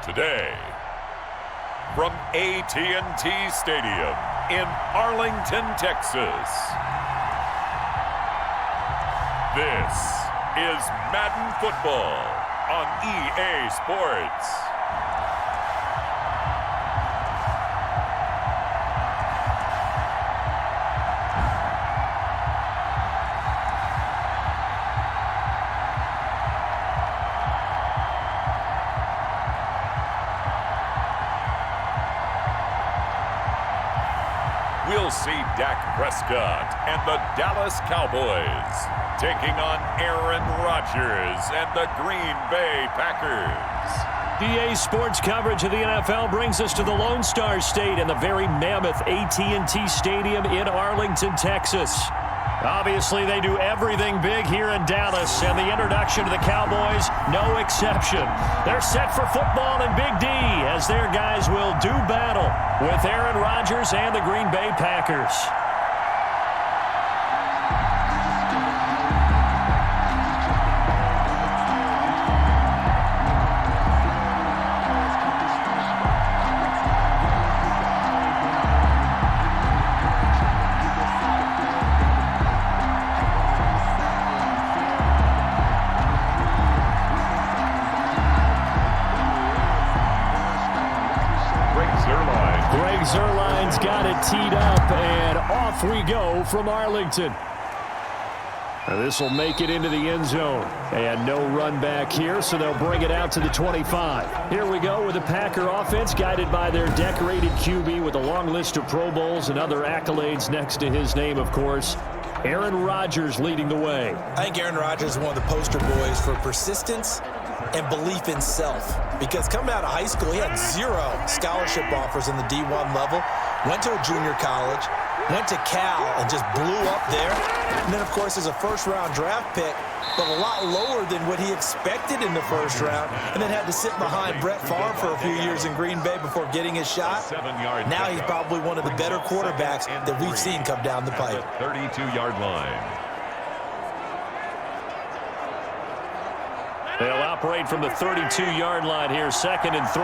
Today, from AT&T Stadium in Arlington, Texas, this is Madden Football on EA Sports. We'll see Dak Prescott and the Dallas Cowboys taking on Aaron Rodgers and the Green Bay Packers. EA Sports coverage of the NFL brings us to the Lone Star State and the very mammoth AT&T Stadium in Arlington, Texas. Obviously, they do everything big here in Dallas, and the introduction to the Cowboys, no exception. They're set for football in Big D as their guys will do battle with Aaron Rodgers and the Green Bay Packers. Zerline's got it teed up, and off we go from Arlington. This will make it into the end zone. And no run back here, so they'll bring it out to the 25. Here we go with the Packer offense, guided by their decorated QB with a long list of Pro Bowls and other accolades next to his name, of course. Aaron Rodgers leading the way. I think Aaron Rodgers is one of the poster boys for persistence and belief in self. Because coming out of high school, he had 0 scholarship offers in the D1 level, went to a junior college, went to Cal and just blew up there. And then, of course, as a first-round draft pick, but a lot lower than what he expected in the first round, and then had to sit behind Brett Favre for a few years in Green Bay before getting his shot. Now he's probably one of the better quarterbacks that we've seen come down the pipe. 32-yard line. They'll operate from the 32-yard line here, 2nd and 3.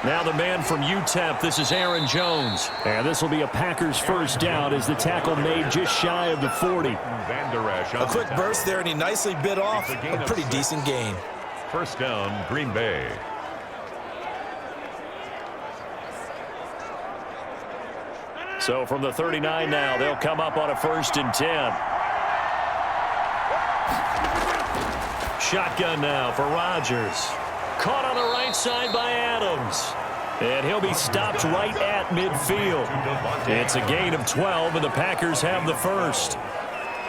Now the man from UTEP, this is Aaron Jones. And this will be a Packers first down as the tackle made just shy of the 40. A quick burst there, and he nicely bit off a pretty decent gain. First down, Green Bay. So from the 39 now, they'll come up on a 1st and 10. Shotgun now for Rodgers. Caught on the right side by Adams. And he'll be stopped right at midfield. It's a gain of 12, and the Packers have the first.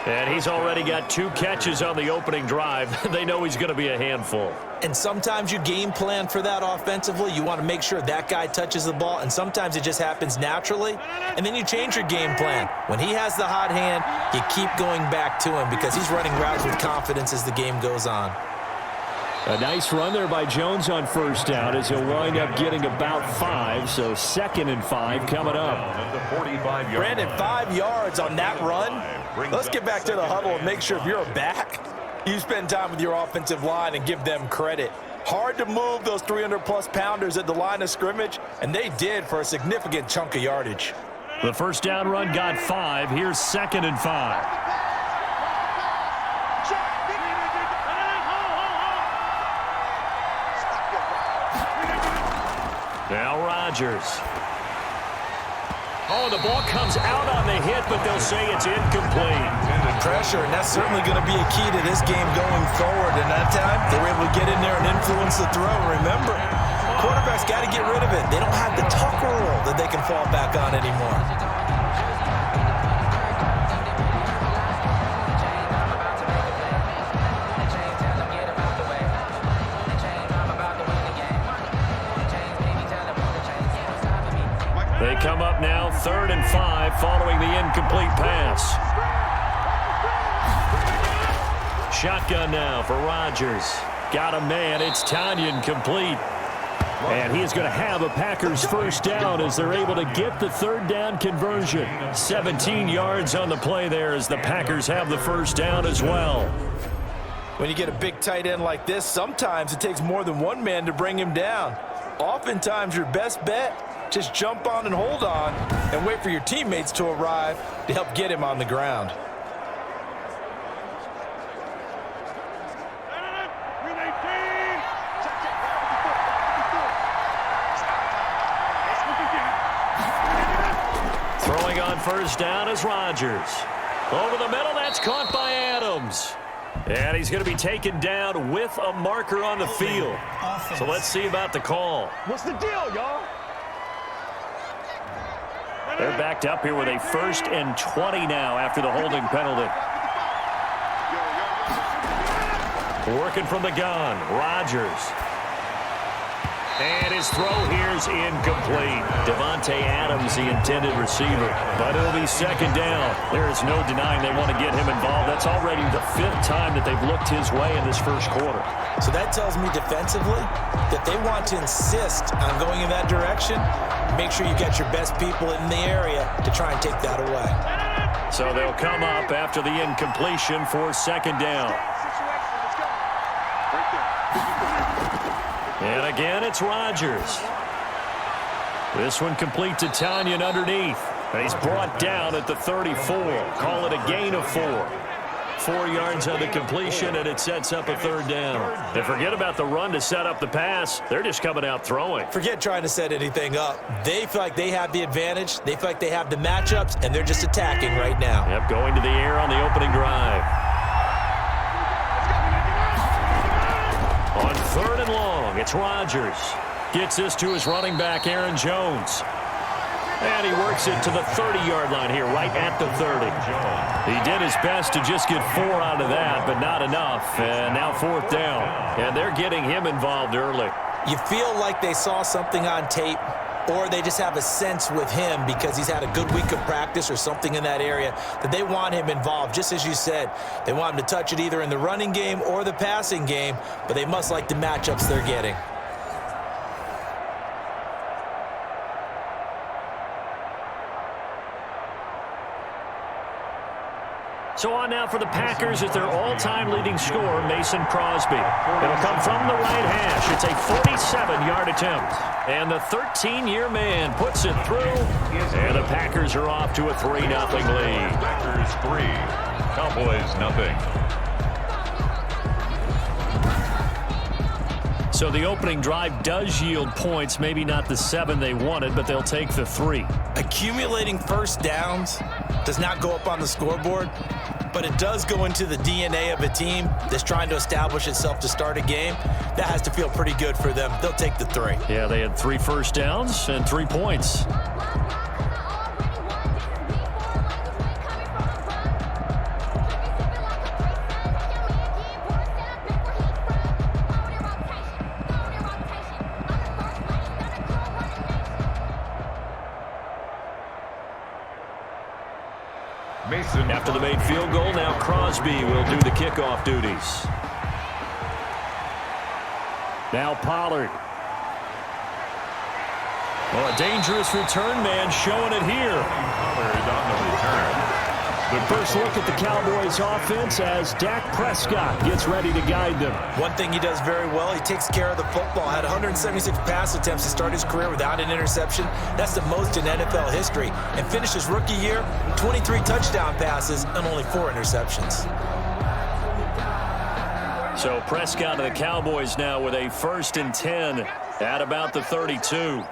And he's already got 2 catches on the opening drive. They know he's going to be a handful. And sometimes you game plan for that offensively. You want to make sure that guy touches the ball, and sometimes it just happens naturally. And then you change your game plan. When he has the hot hand, you keep going back to him because he's running routes with confidence as the game goes on. A nice run there by Jones on first down as he'll wind up getting about 5. So 2nd and 5 coming up. Brandon, 5 yards on that run. Let's get back to the huddle and make sure if you're a back, you spend time with your offensive line and give them credit. Hard to move those 300-plus pounders at the line of scrimmage, and they did for a significant chunk of yardage. The first down run got 5. Here's 2nd and 5. Now Rodgers. Oh, the ball comes out on the hit, but they'll say it's incomplete. Pressure, and that's certainly going to be a key to this game going forward. And that time, they were able to get in there and influence the throw. Remember, quarterbacks got to get rid of it. They don't have the tuck rule that they can fall back on anymore. They come up now, 3rd and 5, following the incomplete pass. Shotgun now for Rodgers. Got a man, it's Tanyan complete. And he is going to have a Packers first down as they're able to get the 3rd down conversion. 17 yards on the play there as the Packers have the first down as well. When you get a big tight end like this, sometimes it takes more than one man to bring him down. Oftentimes, your best bet, just jump on and hold on and wait for your teammates to arrive to help get him on the ground. Throwing on first down is Rodgers. Over the middle, that's caught by Adams. And he's going to be taken down with a marker on the field. So let's see about the call. What's the deal, y'all? They're backed up here with a 1st and 20 now after the holding penalty. Working from the gun, Rodgers. And his throw here's incomplete. Devontae Adams, the intended receiver. But it'll be 2nd down. There is no denying they want to get him involved. That's already the 5th time that they've looked his way in this first quarter. So that tells me defensively that they want to insist on going in that direction. Make sure you got your best people in the area to try and take that away. So they'll come up after the incompletion for 2nd down. And again, it's Rodgers. This one complete to Tanyan underneath. And he's brought down at the 34. Call it a gain of 4. 4 yards on the completion, and it sets up a 3rd down. And forget about the run to set up the pass. They're just coming out throwing. Forget trying to set anything up. They feel like they have the advantage. They feel like they have the matchups, and they're just attacking right now. Yep, going to the air on the opening drive. On 3rd and long, it's Rodgers. Gets this to his running back, Aaron Jones. And he works it to the 30-yard line here, right at the 30. He did his best to just get 4 out of that, but not enough. And now 4th down. And they're getting him involved early. You feel like they saw something on tape, or they just have a sense with him because he's had a good week of practice or something in that area that they want him involved. Just as you said, they want him to touch it either in the running game or the passing game, but they must like the matchups they're getting. So on now for the Packers is their all-time leading scorer, Mason Crosby. It'll come from the right hash. It's a 47-yard attempt. And the 13-year man puts it through. And the Packers are off to a 3-0 lead. Packers 3, Cowboys 0. So the opening drive does yield points. Maybe not the 7 they wanted, but they'll take the 3. Accumulating first downs does not go up on the scoreboard, but it does go into the DNA of a team that's trying to establish itself to start a game. That has to feel pretty good for them. They'll take the 3. Yeah, they had 3 first downs and 3 points. After the made field goal, now Crosby will do the kickoff duties. Now Pollard. Well, a dangerous return man showing it here. Pollard on the return. The first look at the Cowboys offense as Dak Prescott gets ready to guide them. One thing he does very well, he takes care of the football. Had 176 pass attempts to start his career without an interception. That's the most in NFL history. And finished his rookie year, 23 touchdown passes and only 4 interceptions. So Prescott of the Cowboys now with a 1st and 10 at about the 32.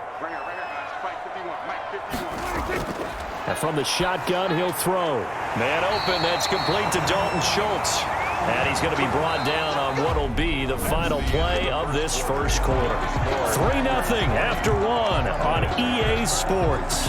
And from the shotgun, he'll throw. Man open, that's complete to Dalton Schultz. And he's going to be brought down on what will be the final play of this first quarter. 3-0 after 1 on EA Sports.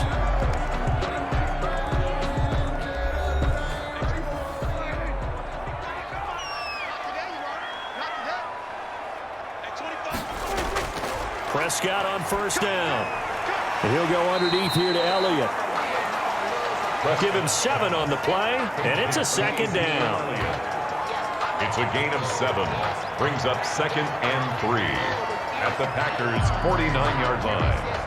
Prescott on first down. And he'll go underneath here to Elliott. Give him 7 on the play, and it's a 2nd down. It's a gain of 7. Brings up 2nd and 3 at the Packers' 49-yard line.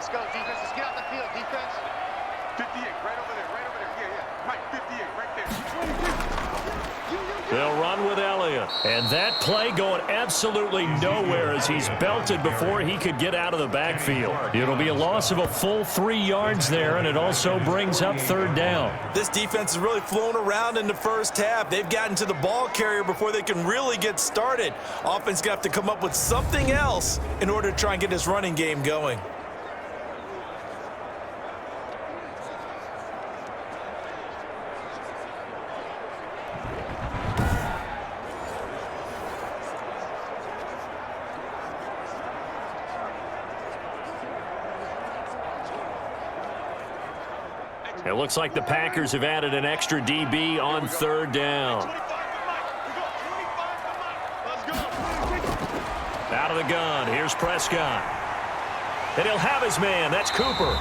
Let's go, defense. Let's get out the field, defense. 58, right over there, right over there. Yeah, yeah. Mike, 58, right there. They'll run with Elliott. And that play going absolutely nowhere as he's belted before he could get out of the backfield. It'll be a loss of a full 3 yards there, and it also brings up third down. This defense is really flown around in the first half. They've gotten to the ball carrier before they can really get started. Offense going to have to come up with something else in order to try and get this running game going. It looks like the Packers have added an extra DB on third down. Out of the gun, here's Prescott. And he'll have his man, that's Cooper.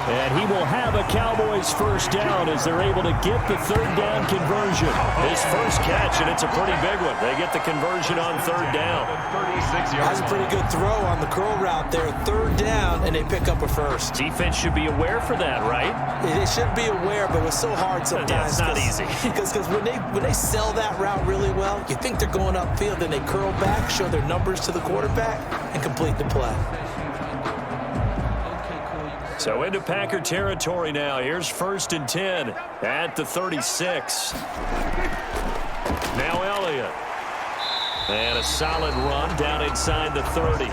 And he will have a Cowboys first down as they're able to get the third down conversion. His first catch, and it's a pretty big one. They get the conversion on third down. That's a pretty good throw on the curl route there. Third down, and they pick up a first. Defense should be aware for that, right? They should be aware, but it's so hard sometimes. Yeah, it's not easy. Because when they sell that route really well, you think they're going upfield, then they curl back, show their numbers to the quarterback, and complete the play. So into Packer territory now. Here's 1st and 10 at the 36. Now Elliott. And a solid run down inside the 30.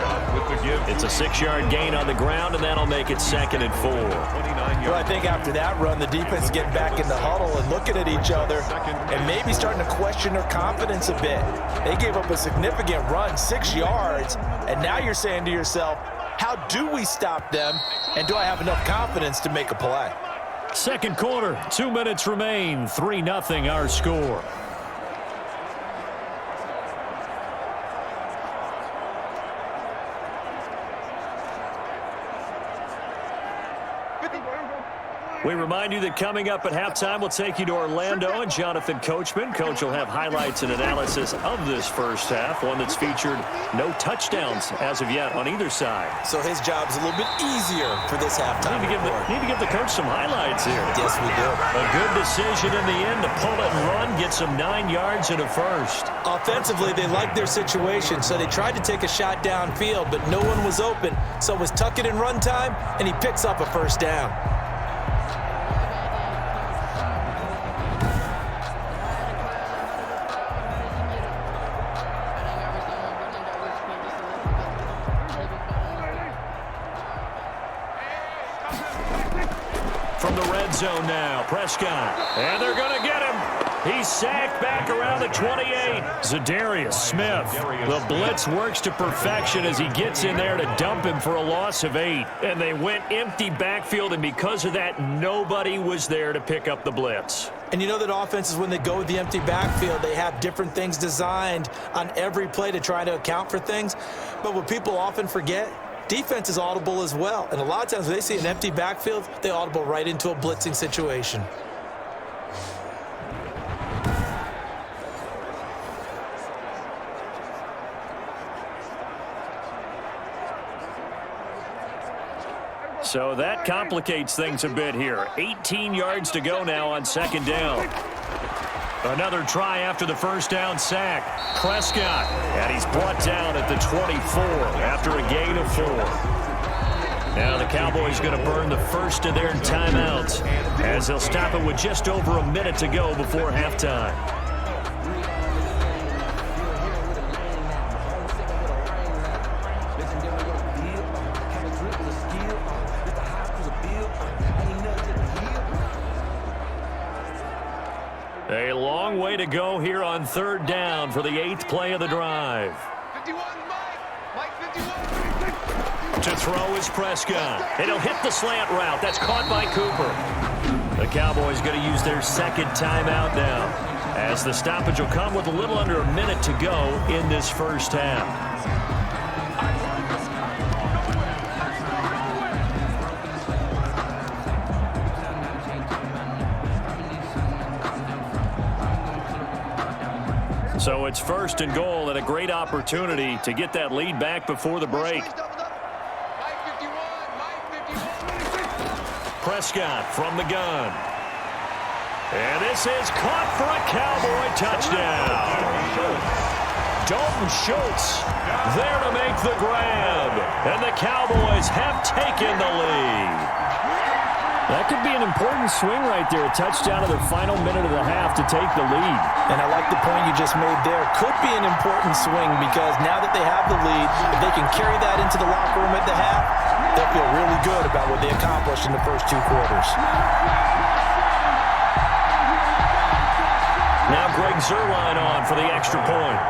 It's a 6-yard gain on the ground, and that'll make it 2nd and 4. Well, I think after that run, the defense getting back in the huddle and looking at each other and maybe starting to question their confidence a bit. They gave up a significant run, 6 yards, and now you're saying to yourself, how do we stop them, and do I have enough confidence to make a play? Second quarter, 2 minutes remain, 3-0 our score. We remind you that coming up at halftime, we'll take you to Orlando and Jonathan Coachman. Coach will have highlights and analysis of this first half, one that's featured no touchdowns as of yet on either side. So his job's a little bit easier for this halftime. Need to give the coach some highlights here. Yes, we do. A good decision in the end to pull it and run, get some 9 yards and a first. Offensively, they liked their situation, so they tried to take a shot downfield, but no one was open. So it was tuck it in run time, and he picks up a first down. From the red zone now, Prescott. And they're going to get him. He's sacked back around the 28. Zadarius Smith. The blitz works to perfection as he gets in there to dump him for a loss of 8. And they went empty backfield, and because of that, nobody was there to pick up the blitz. And you know that offenses, when they go with the empty backfield, they have different things designed on every play to try to account for things. But what people often forget, defense is audible as well. And a lot of times when they see an empty backfield, they audible right into a blitzing situation. So that complicates things a bit here. 18 yards to go now on 2nd down. Another try after the first down sack. Prescott, and he's brought down at the 24 after a gain of 4. Now the Cowboys going to burn the first of their timeouts as they'll stop it with just over a minute to go before halftime. A long way to go here on 3rd down for the 8th play of the drive. 51, Mike 51. To throw is Prescott. And he'll hit the slant route. That's caught by Cooper. The Cowboys going to use their 2nd timeout now, as the stoppage will come with a little under a minute to go in this first half. So it's 1st and goal, and a great opportunity to get that lead back before the break. Mike 51, Mike Prescott from the gun. And this is caught for a Cowboy touchdown. Dalton Schultz there to make the grab. And the Cowboys have taken the lead. That could be an important swing right there. A touchdown in the final minute of the half to take the lead. And I like the point you just made there. Could be an important swing because now that they have the lead, if they can carry that into the locker room at the half, they'll feel really good about what they accomplished in the first 2 quarters. Now Greg Zuerlein on for the extra point.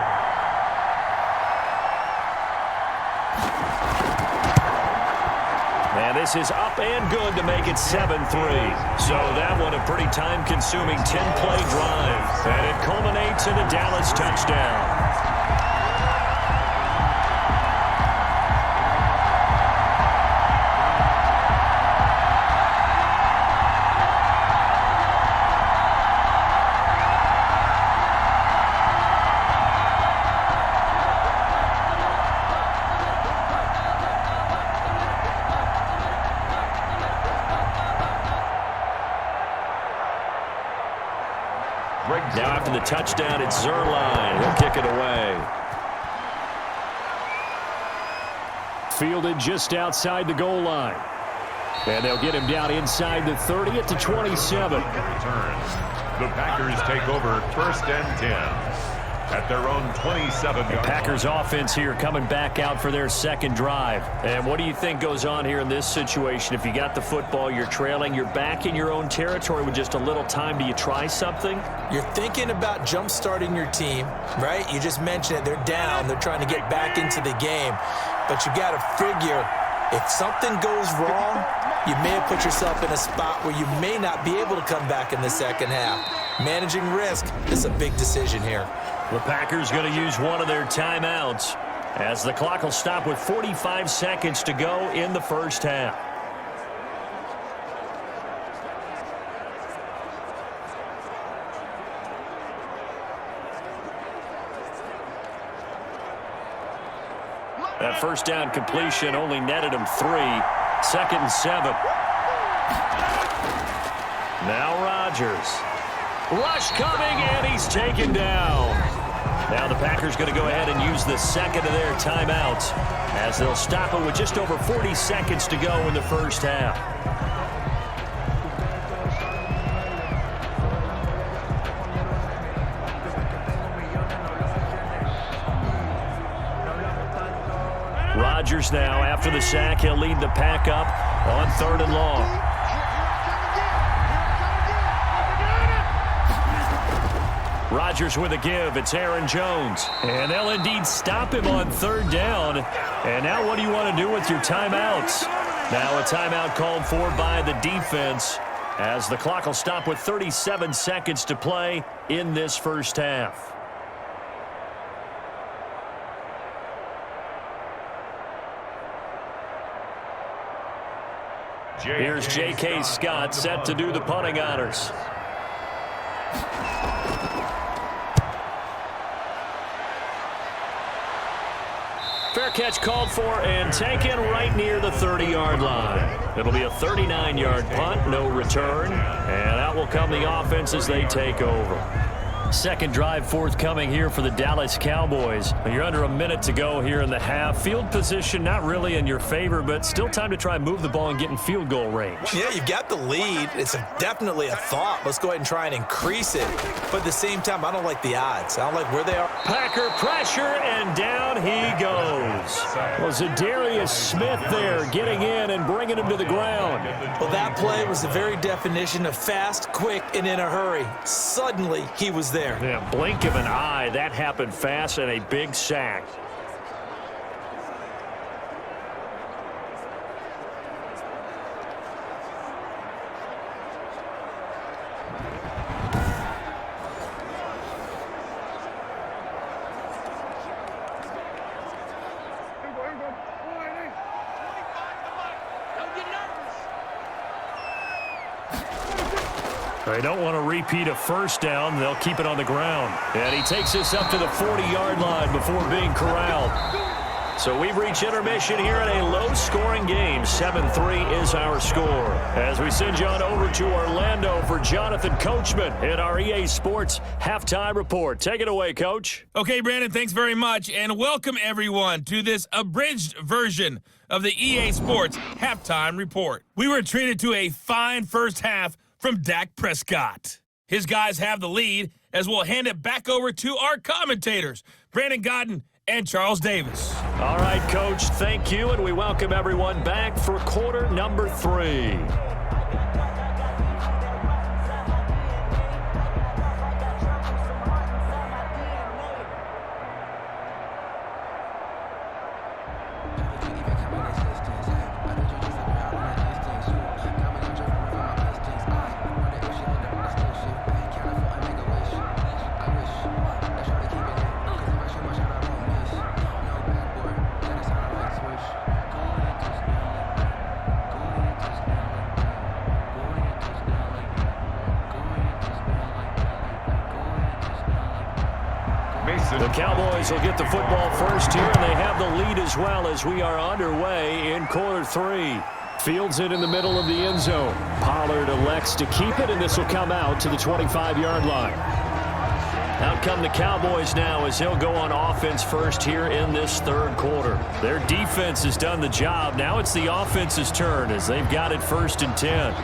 And this is up and good to make it 7-3. So that one a pretty time-consuming 10-play drive. And it culminates in a Dallas touchdown. Now after the touchdown, it's Zuerlein. He'll kick it away. Fielded just outside the goal line. And they'll get him down inside the 30 at the 27. The Packers take over 1st and 10 at their own 27-yard. Packers offense here coming back out for their second drive. And what do you think goes on here in this situation? If you got the football, you're trailing, you're back in your own territory with just a little time. Do you try something? You're thinking about jump-starting your team, right? You just mentioned it. They're down. They're trying to get back into the game. But you got to figure if something goes wrong, you may have put yourself in a spot where you may not be able to come back in the second half. Managing risk is a big decision here. The Packers going to use one of their timeouts as the clock will stop with 45 seconds to go in the first half. That first down completion only netted him 3. 2nd and 7. Now Rodgers. Rush coming, and he's taken down. Now the Packers going to go ahead and use the second of their timeouts as they'll stop it with just over 40 seconds to go in the first half. Rodgers now, after the sack, he'll lead the pack up on 3rd and long. Rodgers with a give. It's Aaron Jones. And they'll indeed stop him on 3rd down. And now what do you want to do with your timeouts? Now a timeout called for by the defense as the clock will stop with 37 seconds to play in this first half. Here's J.K. Scott set to do the punting honors. Fair catch called for and taken right near the 30-yard line. It'll be a 39-yard punt, no return, and out will come the offense as they take over. Second drive forthcoming here for the Dallas Cowboys. You're under a minute to go here in the half. Field position not really in your favor, but still time to try and move the ball and get in field goal range. Yeah, you've got the lead. It's definitely a thought. Let's go ahead and try and increase it. But at the same time, I don't like the odds. I don't like where they are. Packer pressure, and down he goes. Well, Zadarius Smith there getting in and bringing him to the ground. Well, that play was the very definition of fast, quick, and in a hurry. Suddenly, he was there. Yeah, blink of an eye. That happened fast and a big sack. They don't want to repeat a first down. They'll keep it on the ground. And he takes this up to the 40-yard line before being corralled. So we've reached intermission here in a low-scoring game. 7-3 is our score. As we send you on over to Orlando for Jonathan Coachman in our EA Sports Halftime Report. Take it away, Coach. Okay, Brandon, thanks very much, and welcome everyone to this abridged version of the EA Sports Halftime Report. We were treated to a fine first half from Dak Prescott. His guys have the lead as we'll hand it back over to our commentators, Brandon Godden and Charles Davis. All right, Coach, thank you, and we welcome everyone back for quarter number 3. The Cowboys will get the football first here, and they have the lead as well as we are underway in quarter 3. Fields it in the middle of the end zone. Pollard elects to keep it, and this will come out to the 25-yard line. Out come the Cowboys now as he'll go on offense first here in this third quarter. Their defense has done the job. Now it's the offense's turn as they've got it 1st and 10.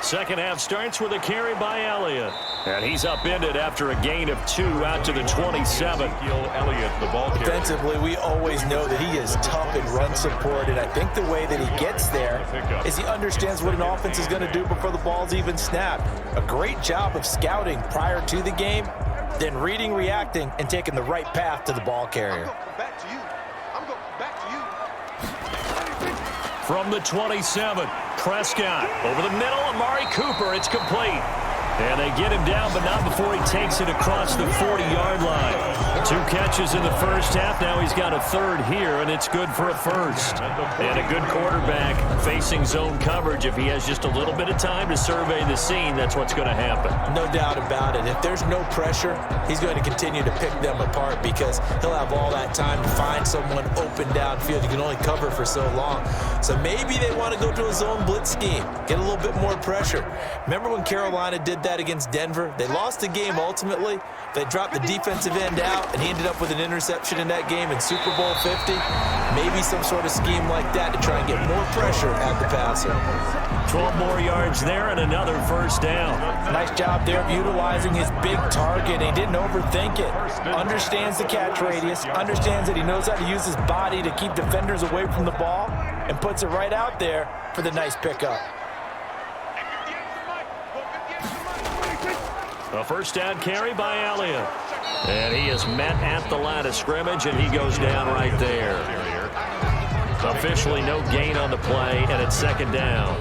Second half starts with a carry by Elliott. And he's upended after a gain of 2 out to the 27. Elliott, the ball carrier. Defensively, we always know that he is tough in run support, and I think the way that he gets there is he understands what an offense is going to do before the ball's even snapped. A great job of scouting prior to the game, then reading, reacting, and taking the right path to the ball carrier. Back to you. I'm going back to you. From the 27, Prescott over the middle. Amari Cooper, it's complete. And they get him down, but not before he takes it across the 40-yard line. 2 catches in the first half. Now he's got a third here, and it's good for a first. And a good quarterback facing zone coverage. If he has just a little bit of time to survey the scene, that's what's going to happen. No doubt about it. If there's no pressure, he's going to continue to pick them apart because he'll have all that time to find someone open downfield. You can only cover for so long. So maybe they want to go to a zone blitz scheme, get a little bit more pressure. Remember when Carolina did that against Denver? They lost the game ultimately. They dropped the defensive end out, and he ended up with an interception in that game in Super Bowl 50. Maybe some sort of scheme like that to try and get more pressure at the passer. 12 more yards there and another first down. Nice job there of utilizing his big target. He didn't overthink it. Understands the catch radius, understands that he knows how to use his body to keep defenders away from the ball, and puts it right out there for the nice pickup. A first down carry by Elliott. And he is met at the line of scrimmage, and he goes down right there. Officially no gain on the play, and it's second down.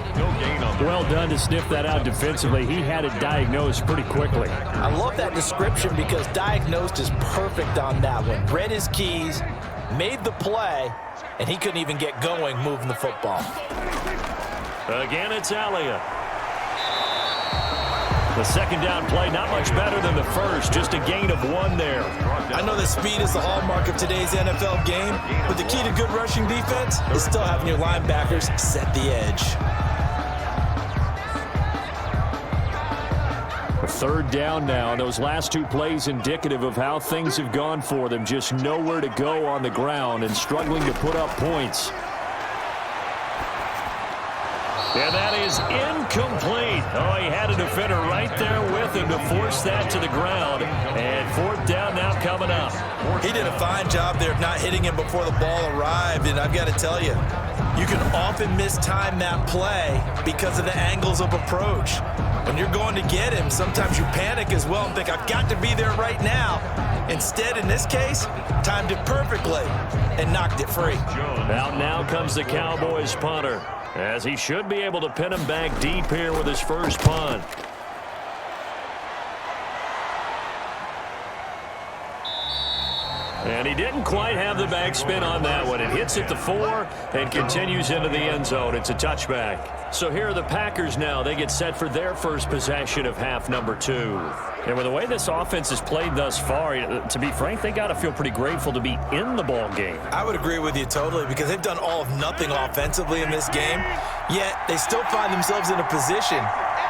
Well done to sniff that out defensively. He had it diagnosed pretty quickly. I love that description because diagnosed is perfect on that one. Read his keys, made the play, and he couldn't even get going moving the football. Again, it's Elliott. The second down play, not much better than the first, just a gain of 1 there. I know that speed is the hallmark of today's NFL game, but the key to good rushing defense is still having your linebackers set the edge. A third down now, and those last 2 plays indicative of how things have gone for them. Just nowhere to go on the ground and struggling to put up points. And that is incomplete. Oh, he had a defender right there with him to force that to the ground. And 4th down now coming up. He did a fine job there of not hitting him before the ball arrived, and I've got to tell you, you can often mistime that play because of the angles of approach. When you're going to get him, sometimes you panic as well and think, I've got to be there right now. Instead, in this case, timed it perfectly and knocked it free. Out now comes the Cowboys punter, as he should be able to pin him back deep here with his first punt. And he didn't quite have the backspin on that one. It hits at the 4 and continues into the end zone. It's a touchback. So here are the Packers now. They get set for their first possession of half number 2. And with the way this offense has played thus far, to be frank, they got to feel pretty grateful to be in the ball game. I would agree with you totally because they've done all of nothing offensively in this game, yet they still find themselves in a position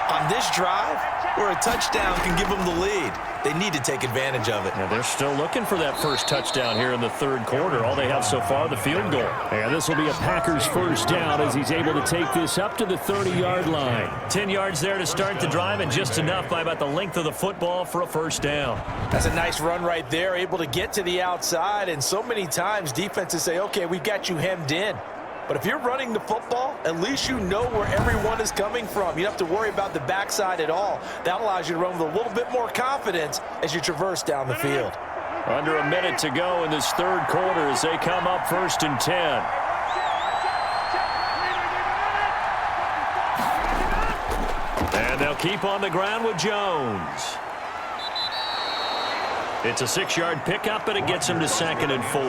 on this drive where a touchdown can give them the lead. They need to take advantage of it. And they're still looking for that first touchdown here in the third quarter. All they have so far, the field goal. And this will be a Packers first down as he's able to take this up to the 30-yard line. 10 yards there to start the drive and just enough by about the length of the football for a first down. That's a nice run right there, able to get to the outside. And so many times defenses say, okay, we've got you hemmed in. But if you're running the football, at least you know where everyone is coming from. You don't have to worry about the backside at all. That allows you to run with a little bit more confidence as you traverse down the field. Under a minute to go in this third quarter as they come up 1st and 10. And they'll keep on the ground with Jones. It's a 6-yard pickup, and it gets him to 2nd and 4.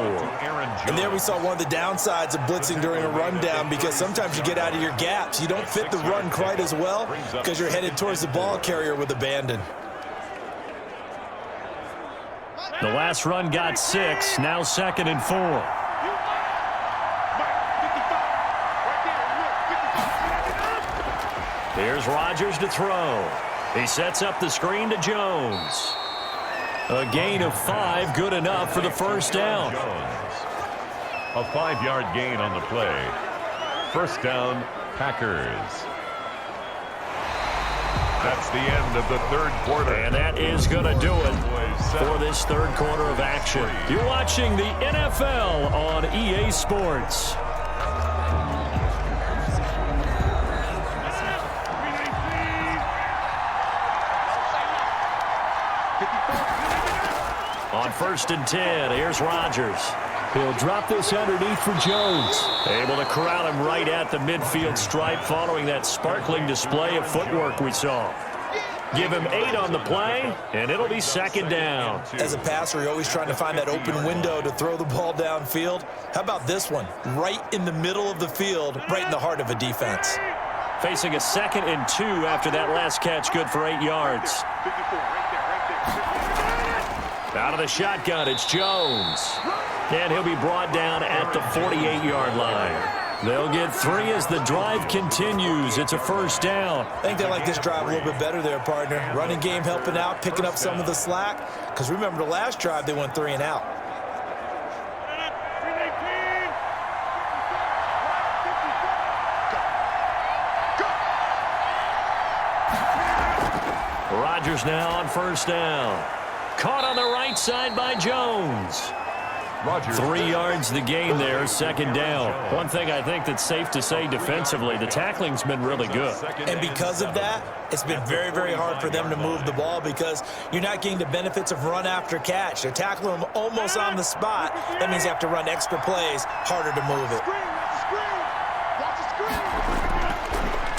And there we saw one of the downsides of blitzing during a rundown because sometimes you get out of your gaps. You don't fit the run quite as well because you're headed towards the ball carrier with abandon. The last run got 6, now 2nd and 4. Here's Rodgers to throw. He sets up the screen to Jones. A gain of 5, good enough for the first down. A 5-yard gain on the play. First down, Packers. That's the end of the third quarter. And that is going to do it for this third quarter of action. You're watching the NFL on EA Sports. On 1st and 10, here's Rodgers. He'll drop this underneath for Jones. Able to corral him right at the midfield stripe following that sparkling display of footwork we saw. Give him 8 on the play, and it'll be 2nd down. As a passer, you're always trying to find that open window to throw the ball downfield. How about this one? Right in the middle of the field, right in the heart of a defense. Facing a 2nd and 2 after that last catch, good for 8 yards. Out of the shotgun, it's Jones. And he'll be brought down at the 48-yard line. They'll get 3 as the drive continues. It's a first down. I think they like this drive a little bit better there, partner. Running game helping out, picking up some of the slack. Because remember, the last drive, they went 3 and out. Rodgers now on first down. Caught on the right side by Jones. 3 yards the gain there, 2nd down. One thing I think that's safe to say defensively, the tackling's been really good. And because of that, it's been very, very hard for them to move the ball because you're not getting the benefits of run after catch. They're tackling them almost on the spot. That means you have to run extra plays, harder to move it.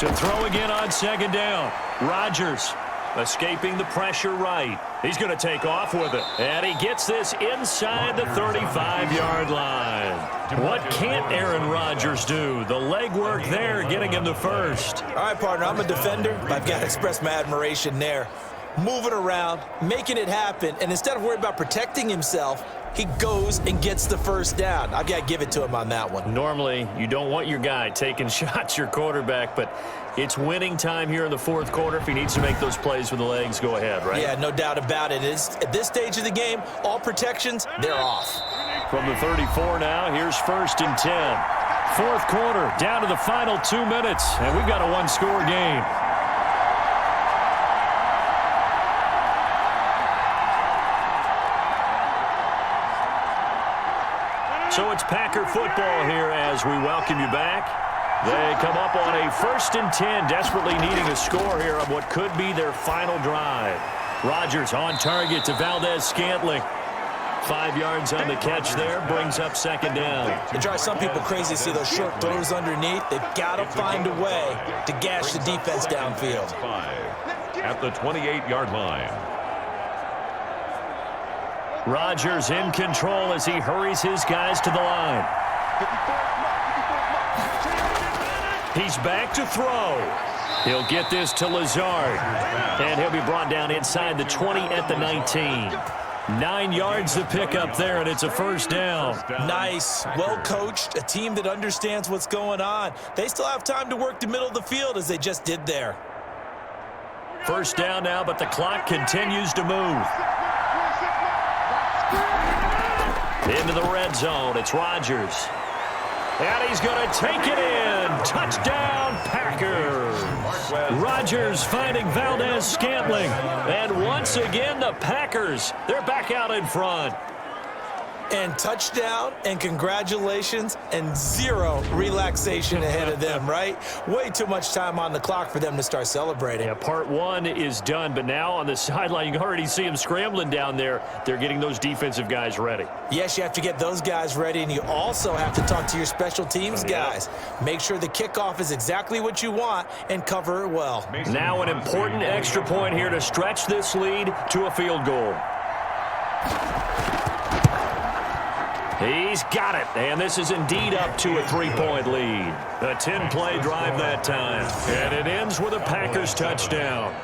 To throw again on 2nd down. Rodgers escaping the pressure right. He's going to take off with it. And he gets this inside the 35-yard line. What can't Aaron Rodgers do? The legwork there getting him the first. All right, partner, I'm a defender, but I've got to express my admiration there. Moving around, making it happen, and instead of worrying about protecting himself, he goes and gets the first down. I've got to give it to him on that one. Normally, you don't want your guy taking shots, your quarterback, but it's winning time here in the fourth quarter. If he needs to make those plays with the legs, go ahead, right? Yeah, no doubt about it. At this stage of the game, all protections, they're off. From the 34 now, here's 1st and 10. Fourth quarter, down to the final 2 minutes, and we've got a one-score game. So it's Packer football here as we welcome you back. They come up on a 1st and 10, desperately needing a score here on what could be their final drive. Rodgers on target to Valdez-Scantling. 5 yards on the catch there, brings up 2nd down. It drives some people crazy to see those short throws underneath. They've got to find a way to gash the defense downfield. At the 28-yard line. Rodgers in control as he hurries his guys to the line. He's back to throw. He'll get this to Lazard. And he'll be brought down inside the 20 at the 19. 9 yards to pick up there, and it's a first down. Nice. Well-coached, a team that understands what's going on. They still have time to work the middle of the field as they just did there. First down now, but the clock continues to move. Into the red zone, it's Rodgers. And he's going to take it in. Touchdown, Packers. Rodgers finding Valdez-Scantling. And once again, the Packers, they're back out in front. And touchdown, and congratulations, and zero relaxation ahead of them, right? Way too much time on the clock for them to start celebrating. Yeah, part one is done, but now on the sideline, you can already see them scrambling down there. They're getting those defensive guys ready. Yes, you have to get those guys ready, and you also have to talk to your special teams guys. Make sure the kickoff is exactly what you want and cover it well. Now an important extra point here to stretch this lead to a field goal. He's got it, and this is indeed up to a 3-point lead. A 10-play drive that time, and it ends with a Packers touchdown.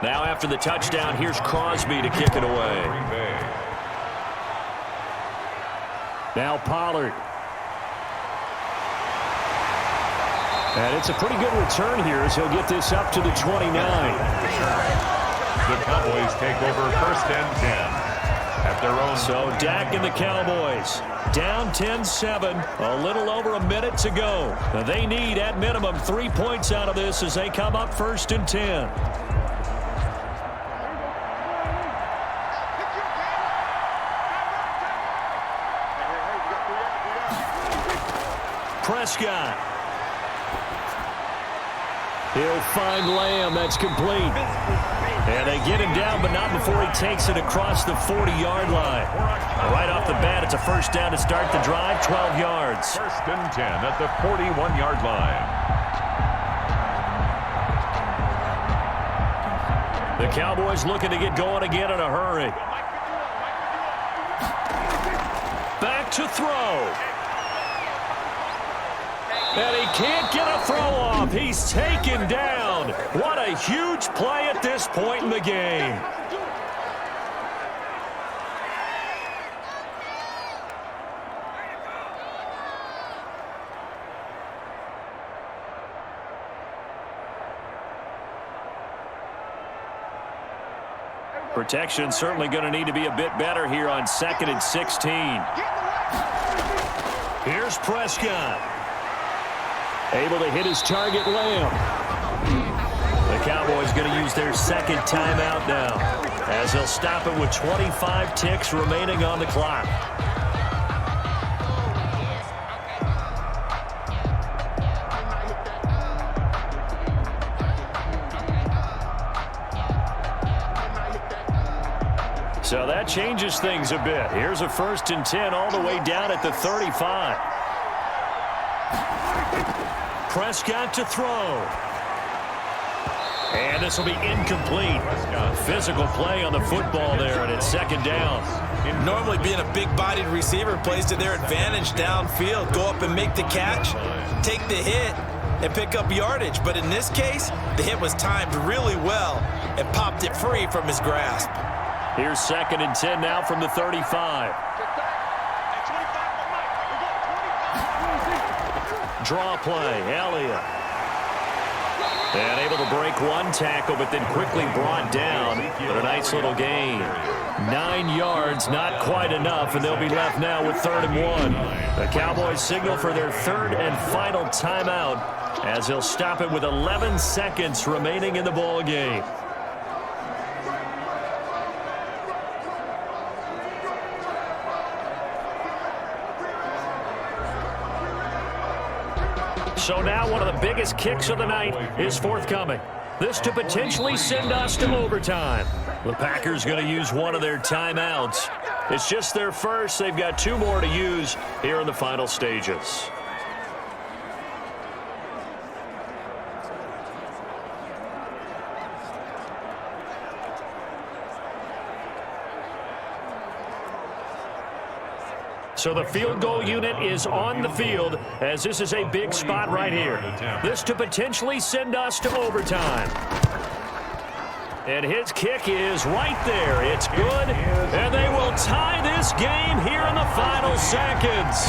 Now after the touchdown, here's Crosby to kick it away. Now Pollard. And it's a pretty good return here as he'll get this up to the 29. The Cowboys take over first and 10 at their own. So Dak and the Cowboys down 10-7, a little over a minute to go. They need at minimum 3 points out of this as they come up first and 10. Prescott. He'll find Lamb. That's complete. And they get him down, but not before he takes it across the 40-yard line. Right off the bat, it's a first down to start the drive, 12 yards. First and 10 at the 41-yard line. The Cowboys looking to get going again in a hurry. Back to throw. And he can't get a throw off. He's taken down. What a huge play at this point in the game. Protection certainly going to need to be a bit better here on 2nd and 16. Here's Prescott. Able to hit his target, Lamb. The Cowboys going to use their second timeout now as they'll stop it with 25 ticks remaining on the clock. So that changes things a bit. Here's a first and 10 all the way down at the 35. Prescott to throw. And this will be incomplete. Physical play on the football there, and it's second down. Normally being a big-bodied receiver plays to their advantage downfield. Go up and make the catch, take the hit, and pick up yardage. But in this case, the hit was timed really well and popped it free from his grasp. Here's 2nd and 10 now from the 35. Draw play, Elliott. And able to break one tackle, but then quickly brought down. But a nice little gain. 9 yards, not quite enough, and they'll be left now with 3rd and 1. The Cowboys signal for their 3rd and final timeout as they'll stop it with 11 seconds remaining in the ball game. So now one of the biggest kicks of the night is forthcoming. This to potentially send us to overtime. The Packers going to use one of their timeouts. It's just their first. They've got 2 more to use here in the final stages. So the field goal unit is on the field as this is a big spot right here. This to potentially send us to overtime. And his kick is right there. It's good. And they will tie this game here in the final seconds.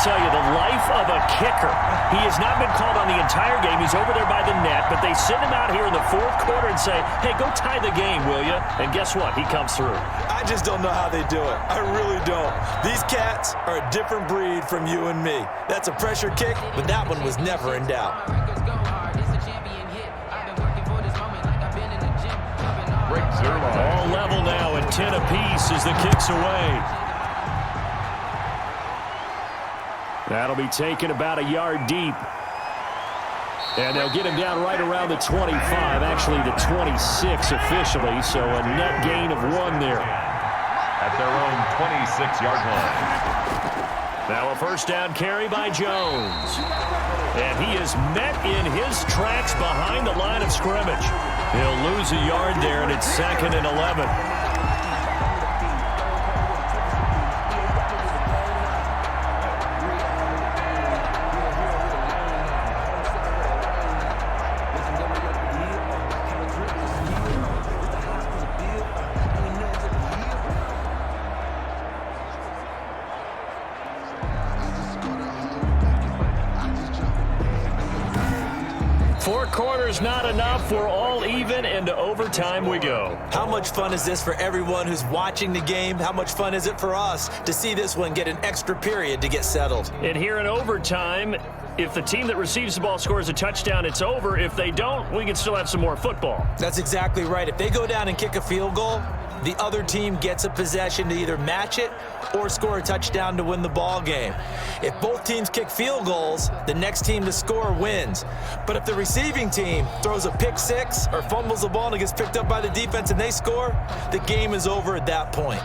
Tell you, the life of a kicker. He has not been called on the entire game. He's over there by the net, but they send him out here in the 4th quarter and say, hey, go tie the game, will you? And guess what? He comes through. I just don't know how they do it. I really don't. These cats are a different breed from you and me. That's a pressure kick, but that one was never in doubt. All level now at 10 apiece as the kick's away. That'll be taken about a yard deep. And they'll get him down right around the 25, actually the 26 officially, so a net gain of 1 there. At their own 26-yard line. Now a first down carry by Jones. And he is met in his tracks behind the line of scrimmage. He'll lose a yard there, and it's 2nd and 11. Not enough. We're all even, and to overtime we go. How much fun is this for everyone who's watching the game? How much fun is it for us to see this one get an extra period to get settled? And here in overtime, if the team that receives the ball scores a touchdown, it's over. If they don't, we can still have some more football. That's exactly right. If they go down and kick a field goal, the other team gets a possession to either match it or score a touchdown to win the ball game. If both teams kick field goals, the next team to score wins. But if the receiving team throws a pick 6 or fumbles the ball and it gets picked up by the defense and they score, the game is over at that point.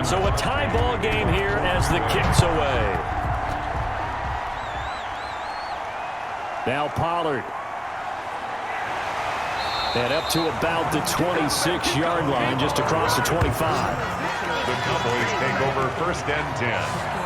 So a tie ball game here as the kick's away. Now Pollard. And up to about the 26-yard line, just across the 25. The Cowboys take over 1st and 10.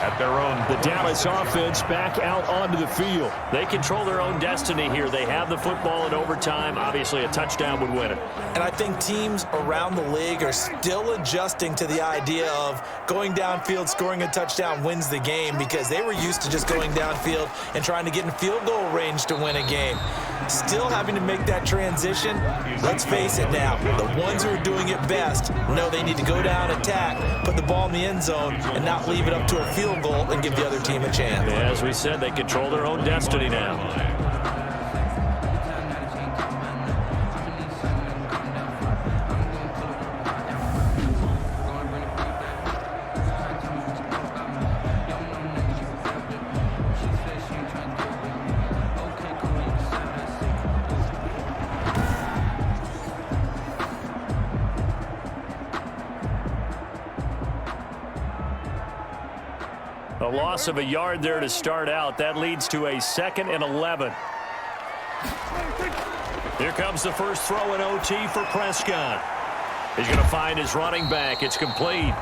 At their own. The Dallas offense back out onto the field. They control their own destiny here. They have the football in overtime. Obviously, a touchdown would win it. And I think teams around the league are still adjusting to the idea of going downfield, scoring a touchdown wins the game, because they were used to just going downfield and trying to get in field goal range to win a game. Still having to make that transition. Let's face it now, the ones who are doing it best know they need to go down, attack, put the ball in the end zone, and not leave it up to a field goal and give the other team a chance. As we said, they control their own destiny now. A loss of a yard there to start out. That leads to a 2nd and 11. Here comes the first throw in OT for Prescott. He's going to find his running back. It's complete.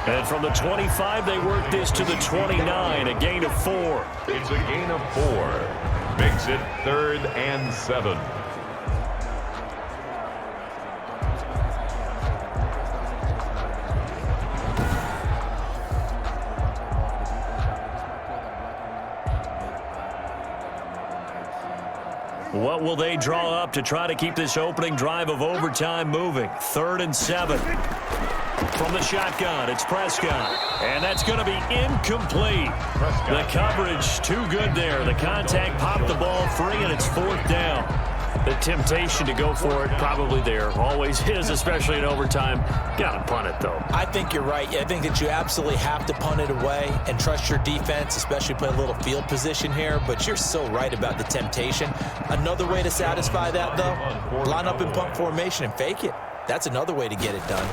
And from the 25, they work this to the 29, a gain of 4. It's a gain of 4. Makes it 3rd and 7. What will they draw up to try to keep this opening drive of overtime moving? 3rd and 7. From the shotgun, it's Prescott. And that's going to be incomplete. The coverage too good there. The contact popped the ball free, and it's 4th down. The temptation to go for it probably there. Always is, especially in overtime. Got to punt it, though. I think you're right. I think that you absolutely have to punt it away and trust your defense, especially play a little field position here. But you're so right about the temptation. Another way to satisfy that, though, line up in punt formation and fake it. That's another way to get it done.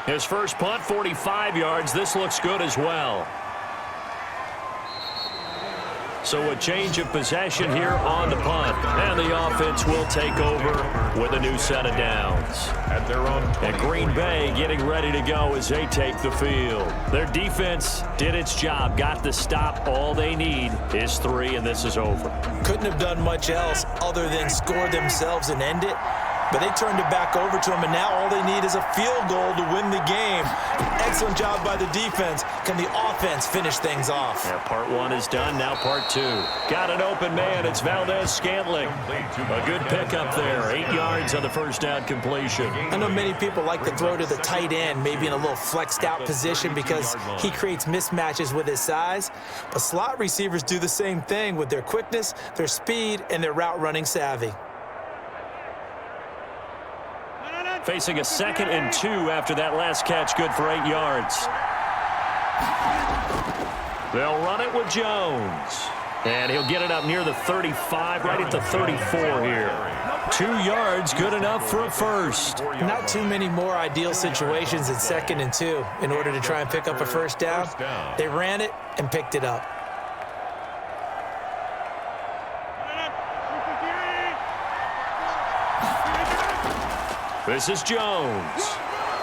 His first punt, 45 yards. This looks good as well. So a change of possession here on the punt. And the offense will take over with a new set of downs. At their own 20. And Green Bay getting ready to go as they take the field. Their defense did its job, got the stop. All they need is 3, and this is over. Couldn't have done much else other than score themselves and end it. But they turned it back over to him, and now all they need is a field goal to win the game. Excellent job by the defense. Can the offense finish things off? Yeah, part 1 is done. Now part 2. Got an open man. It's Valdez-Scantling. A good pickup there. 8 yards on the first down completion. I know many people like to throw to the tight end, maybe in a little flexed out position because he creates mismatches with his size. But slot receivers do the same thing with their quickness, their speed, and their route running savvy. Facing a 2nd and 2 after that last catch, good for 8 yards. They'll run it with Jones. And he'll get it up near the 35, right at the 34 here. 2 yards, good enough for a first. Not too many more ideal situations in 2nd and 2 in order to try and pick up a first down. They ran it and picked it up. This is Jones.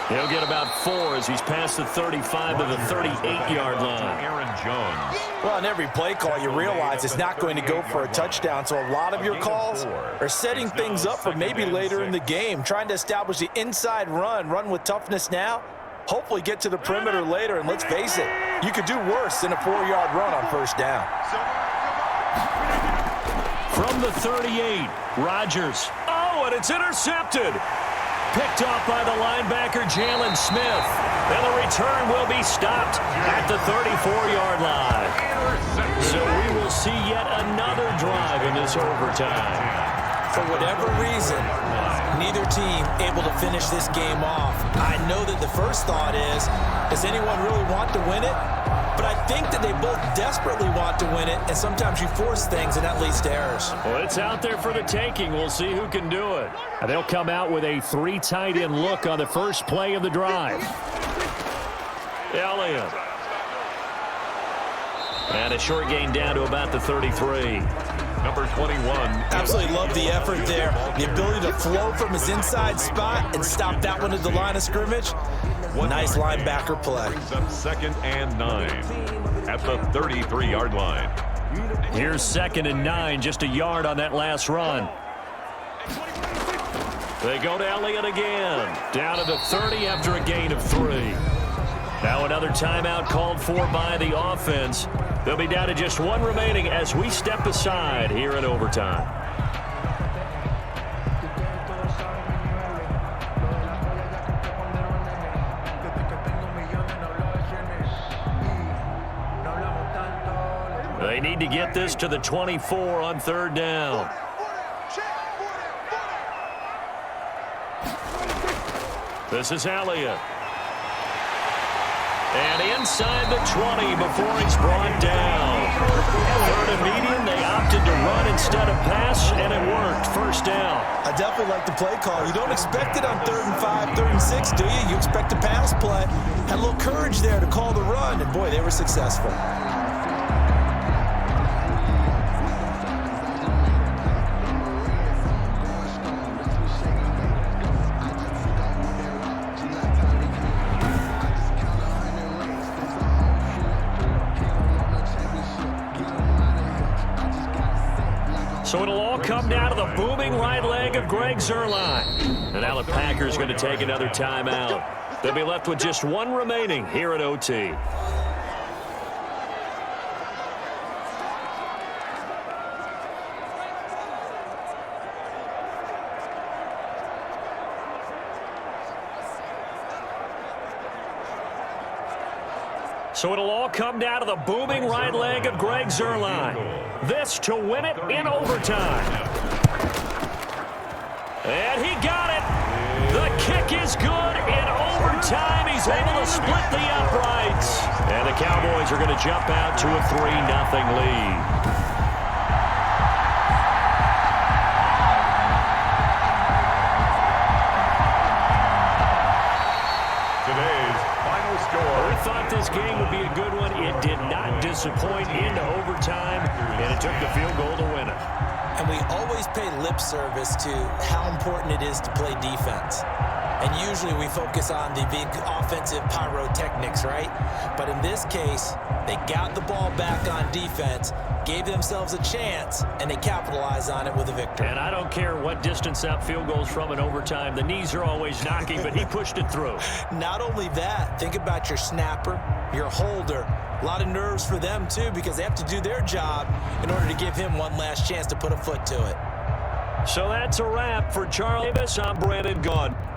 He'll get about 4 as he's past the 35 to the 38-yard line. Aaron Jones. Well, on every play call, you realize it's not going to go for a touchdown, so a lot of your calls are setting things up for maybe later in the game, trying to establish the inside run with toughness now, hopefully get to the perimeter later, and let's face it, you could do worse than a 4-yard run on first down. From the 38, Rodgers. Oh, and it's intercepted. Picked off by the linebacker, Jalen Smith. And the return will be stopped at the 34-yard line. So we will see yet another drive in this overtime. For whatever reason, neither team able to finish this game off. I know that the first thought is, does anyone really want to win it? But I think that they both desperately want to win it, and sometimes you force things, and that leads to errors. Well, it's out there for the taking. We'll see who can do it. And they'll come out with a 3 tight end look on the first play of the drive. Elliott. And a short gain down to about the 33. Number 21. Absolutely love the effort there. The ability to flow from his inside spot and stop that one at the line of scrimmage. Nice linebacker play. Brings up 2nd and 9 at the 33-yard line. Here's 2nd and 9, just a yard on that last run. They go to Elliott again. Down to the 30 after a gain of 3. Now another timeout called for by the offense. They'll be down to just 1 remaining as we step aside here in overtime. They need to get this to the 24 on 3rd down. This is Elliott. And inside the 20 before he's brought down. 3rd and medium, they opted to run instead of pass, and it worked. First down. I definitely like the play call. You don't expect it on 3rd and 5, 3rd and 6, do you? You expect a pass play. Had a little courage there to call the run, and boy, they were successful. So it'll all come down to the booming right leg of Greg Zuerlein. And now the Packers going to take another timeout. They'll be left with just 1 remaining here at OT. So it'll all come down to the booming right leg of Greg Zuerlein. This to win it in overtime. And he got it. The kick is good in overtime. He's able to split the uprights. And the Cowboys are going to jump out to a 3-0 lead. We thought this game would be a good one. It did not disappoint into overtime, and it took the field goal to win it. And we always pay lip service to how important it is to play defense. And usually we focus on the big offensive pyrotechnics, right? But in this case, they got the ball back on defense, gave themselves a chance, and they capitalized on it with a victory. And I don't care what distance that field goes from in overtime. The knees are always knocking, but he pushed it through. Not only that, think about your snapper, your holder. A lot of nerves for them, too, because they have to do their job in order to give him one last chance to put a foot to it. So that's a wrap for Charles Davis. I'm Brandon Gaudin.